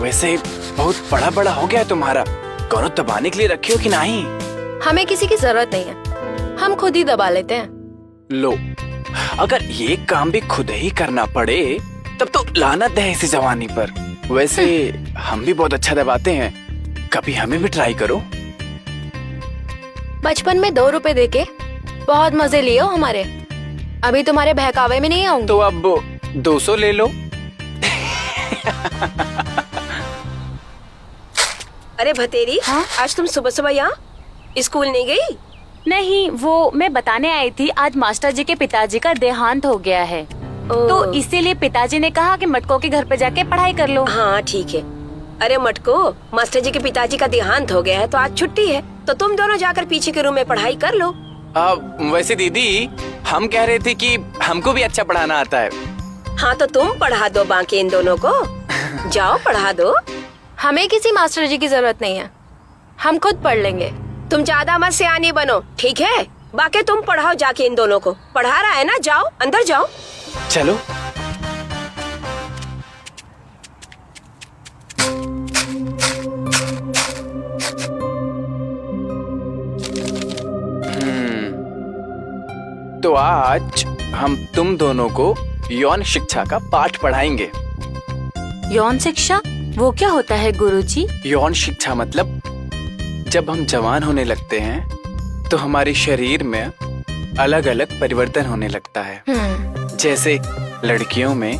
वैसे बहुत बड़ा बड़ा हो गया है तुम्हारा, कौनो दबाने के लिए रखे हो कि नहीं? हमें किसी की जरूरत नहीं है, हम खुद ही दबा लेते हैं। लो, अगर ये काम भी खुद ही करना पड़े तब तो लानत है इसी जवानी पर। वैसे हम भी बहुत अच्छा दबाते हैं, कभी हमें भी ट्राई करो। बचपन में 2 रुपए देके बहुत मजे लिए हो हमारे, अभी तुम्हारे बहकावे में नहीं आऊंगी। तो अब 200 ले लो। अरे भतेरी, हाँ? आज तुम सुबह सुबह यहाँ स्कूल नहीं गई? नहीं, वो मैं बताने आई थी, आज मास्टर जी के पिताजी का देहांत हो गया है, तो इसीलिए पिताजी ने कहा कि मटको के घर पे जाके पढ़ाई कर लो। हाँ ठीक है। अरे मटको, मास्टर जी के पिताजी का देहांत हो गया है तो आज छुट्टी है, तो तुम दोनों जाकर पीछे के रूम में पढ़ाई कर लो। वैसे दीदी, हम कह रहे थे कि हमको भी अच्छा पढ़ाना आता है। हाँ तो तुम पढ़ा दो बाकी इन दोनों को, जाओ पढ़ा दो। हमें किसी मास्टर जी की जरूरत नहीं है, हम खुद पढ़ लेंगे। तुम ज्यादा मत सियानी बनो, ठीक है? बाकी तुम पढ़ाओ जाके इन दोनों को, पढ़ा रहा है ना, जाओ अंदर जाओ। चलो। तो आज हम तुम दोनों को यौन शिक्षा का पाठ पढ़ाएंगे। यौन शिक्षा वो क्या होता है गुरुजी? यौन शिक्षा मतलब जब हम जवान होने लगते हैं तो हमारे शरीर में अलग अलग परिवर्तन होने लगता है। जैसे लड़कियों में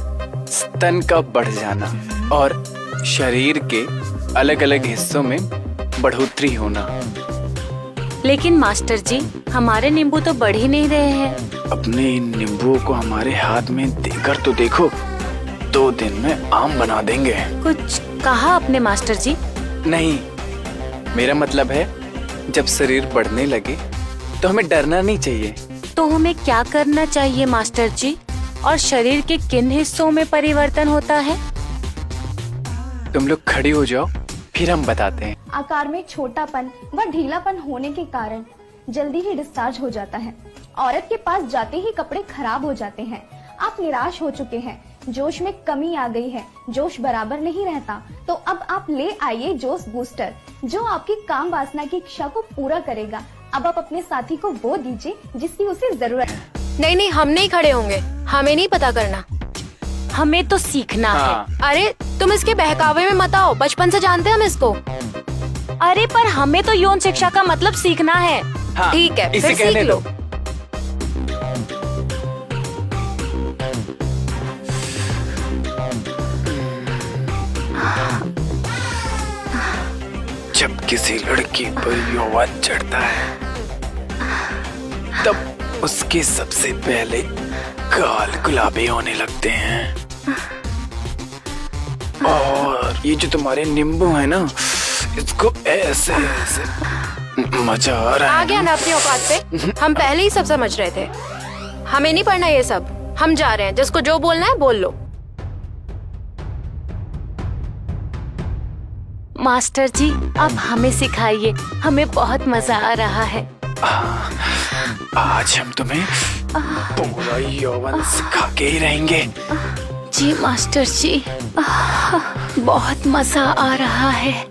स्तन का बढ़ जाना और शरीर के अलग अलग हिस्सों में बढ़ोतरी होना। लेकिन मास्टर जी, हमारे नींबू तो बढ़ ही नहीं रहे हैं। अपने इन नींबुओं को हमारे हाथ में देकर तो देखो, 2 दिन में आम बना देंगे। कुछ कहा आपने मास्टर जी? नहीं, मेरा मतलब है जब शरीर बढ़ने लगे तो हमें डरना नहीं चाहिए। तो हमें क्या करना चाहिए मास्टर जी? और शरीर के किन हिस्सों में परिवर्तन होता है? तुम लोग खड़ी हो जाओ, फिर हम बताते हैं। आकार में छोटापन व ढीलापन होने के कारण जल्दी ही डिस्चार्ज हो जाता है। औरत के पास जाते ही कपड़े खराब हो जाते हैं। आप निराश हो चुके हैं, जोश में कमी आ गई है, जोश बराबर नहीं रहता, तो अब आप ले आइए जोश बूस्टर, जो आपकी काम वासना की इच्छा को पूरा करेगा। अब आप अपने साथी को वो दीजिए जिसकी उसे जरूरत है। नहीं नहीं, हम नहीं खड़े होंगे, हमें नहीं पता करना, हमें तो सीखना है। अरे तुम इसके बहकावे में मत आओ, बचपन से जानते हैं हम इसको। अरे पर हमें तो यौन शिक्षा का मतलब सीखना है। हाँ, ठीक है, इसे फिर कहने सीख लो। दो। जब किसी लड़की पर यौवन चढ़ता है तब उसके सबसे पहले गाल गुलाबी होने लगते हैं, और ये जो तुम्हारे नींबू है ना, इसको ऐसे ऐसे मजा आ रहा है। आ गया ना अपनी औकात पे, हम पहले ही सब समझ रहे थे। हमें नहीं पढ़ना ये सब, हम जा रहे हैं, जिसको जो बोलना है बोल लो। मास्टर जी, आप हमें सिखाइए, हमें बहुत मजा आ रहा है। आज हम तुम्हें पूरा यौवन सिखा के ही रहेंगे। जी मास्टर जी, बहुत मजा आ रहा है।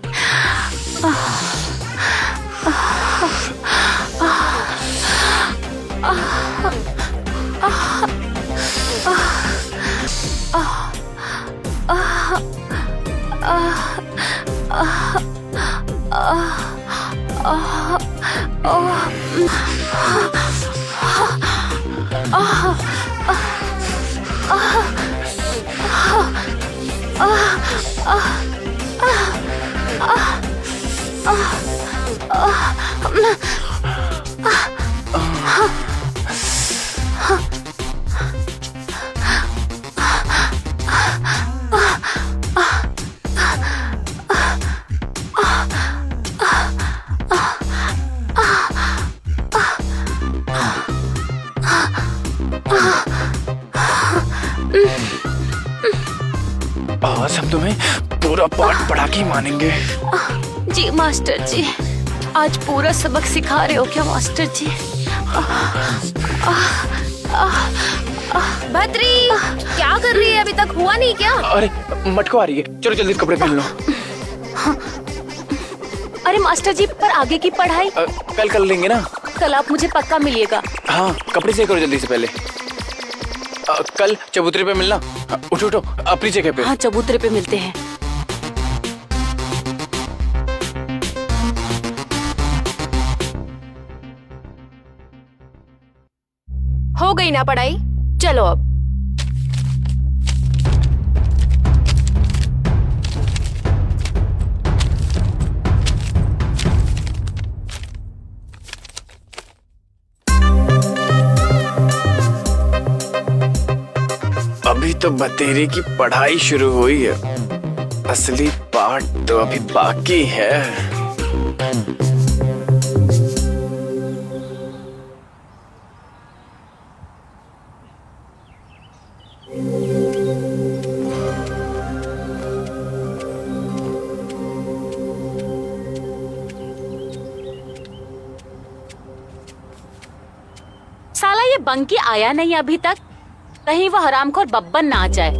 आज हम तुम्हें पूरा पाठ पढ़ा के ही मानेंगे। जी मास्टर जी, आज पूरा सबक सिखा रहे हो क्या मास्टर जी? भद्री, क्या कर रही है? अभी तक हुआ नहीं क्या? अरे मटको आ रही है, चलो जल्दी कपड़े पहन लो। अरे मास्टर जी, पर आगे की पढ़ाई कल कर लेंगे ना। कल आप मुझे पक्का मिलिएगा। हाँ, कपड़े चेक करो जल्दी से पहले। कल चबूतरे पे मिलना। उठो उठो, अपनी जगह पे। हाँ, चबूतरे पे मिलते हैं। हो गई ना पढ़ाई, चलो अब। अभी तो बतेरे की पढ़ाई शुरू हुई है, असली पाठ तो अभी बाकी है। साला ये बंकी आया नहीं अभी तक, कहीं वो हरामखोर बब्बन ना आ जाए।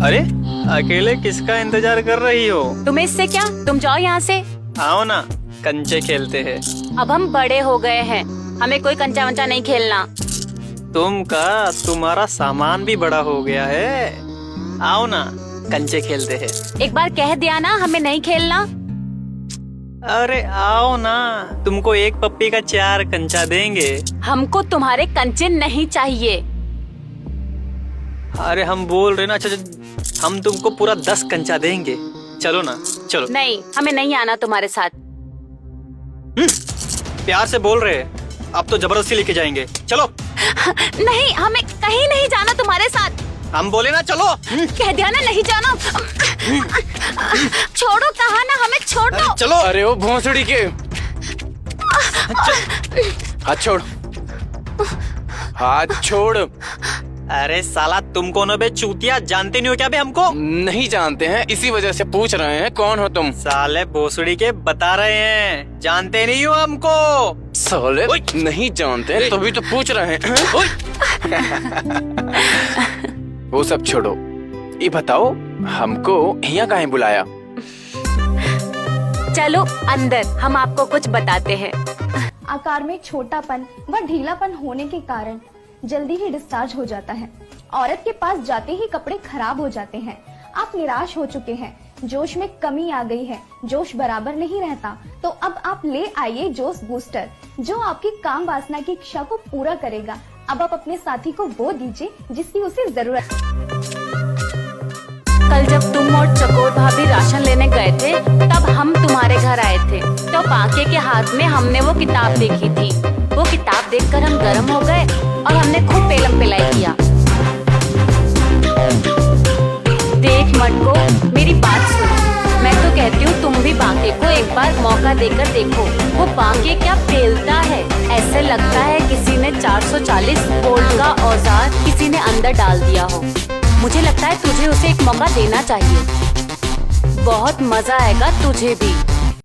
अरे अकेले किसका इंतजार कर रही हो? तुम्हें इससे क्या, तुम जाओ यहाँ से। आओ ना, कंचे खेलते हैं। अब हम बड़े हो गए हैं, हमें कोई कंचा वंचा नहीं खेलना। तुम्हारा सामान भी बड़ा हो गया है। आओ ना, कंचे खेलते हैं। एक बार कह दिया ना, हमें नहीं खेलना। अरे आओ ना, तुमको एक पप्पी का 4 कंचा देंगे। हमको तुम्हारे कंचे नहीं चाहिए। अरे हम बोल रहे ना, अच्छा हम तुमको पूरा 10 कंचा देंगे। चलो ना, चलो। नहीं, हमें नहीं आना तुम्हारे साथ। प्यार से बोल रहे, अब तो जबरदस्ती लेके जाएंगे। चलो। नहीं, हमें कहीं नहीं जाना तुम्हारे साथ। हम बोले ना चलो। कह दिया ना, नहीं जाना। छोड़ो, कहा ना, हमें छोड़ दो। चलो। अरे ओ भोंसड़ी के, हाथ छोड़, हाथ छोड़। अरे साला, तुम कौन हो बे चूतिया? जानते नहीं हो क्या बे हमको? नहीं जानते हैं, इसी वजह से पूछ रहे हैं कौन हो तुम। साले भोसड़ी के बता रहे हैं, जानते नहीं हो हमको। साले नहीं जानते हैं तभी तो पूछ रहे हैं। वो सब छोड़ो, ये बताओ हमको यहाँ काहे बुलाया? चलो अंदर, हम आपको कुछ बताते हैं। आकार में छोटापन व ढीलापन होने के कारण जल्दी ही डिस्चार्ज हो जाता है। औरत के पास जाते ही कपड़े खराब हो जाते हैं। आप निराश हो चुके हैं, जोश में कमी आ गई है, जोश बराबर नहीं रहता, तो अब आप ले आइए जोश बूस्टर, जो आपकी काम वासना की इच्छा को पूरा करेगा। अब आप अपने साथी को वो दीजिए जिसकी उसे जरूरत। कल जब तुम और चकोर भाभी राशन लेने गए थे, तब हम तुम्हारे घर आए थे, तो बाके के हाथ में हमने वो किताब देखी थी। वो किताब देखकर हम गर्म हो गए और हमने खूब पेलम पिलाई किया। देख मटको, मेरी बात सुन, मैं तो कहती हूँ तुम भी बाके को एक बार मौका देकर देखो। वो बाके क्या पेलता है, ऐसे लगता है किसी ने 440 वोल्ट का औजार किसी ने अंदर डाल दिया हो। मुझे लगता है तुझे उसे एक मौका देना चाहिए, बहुत मजा आएगा तुझे भी।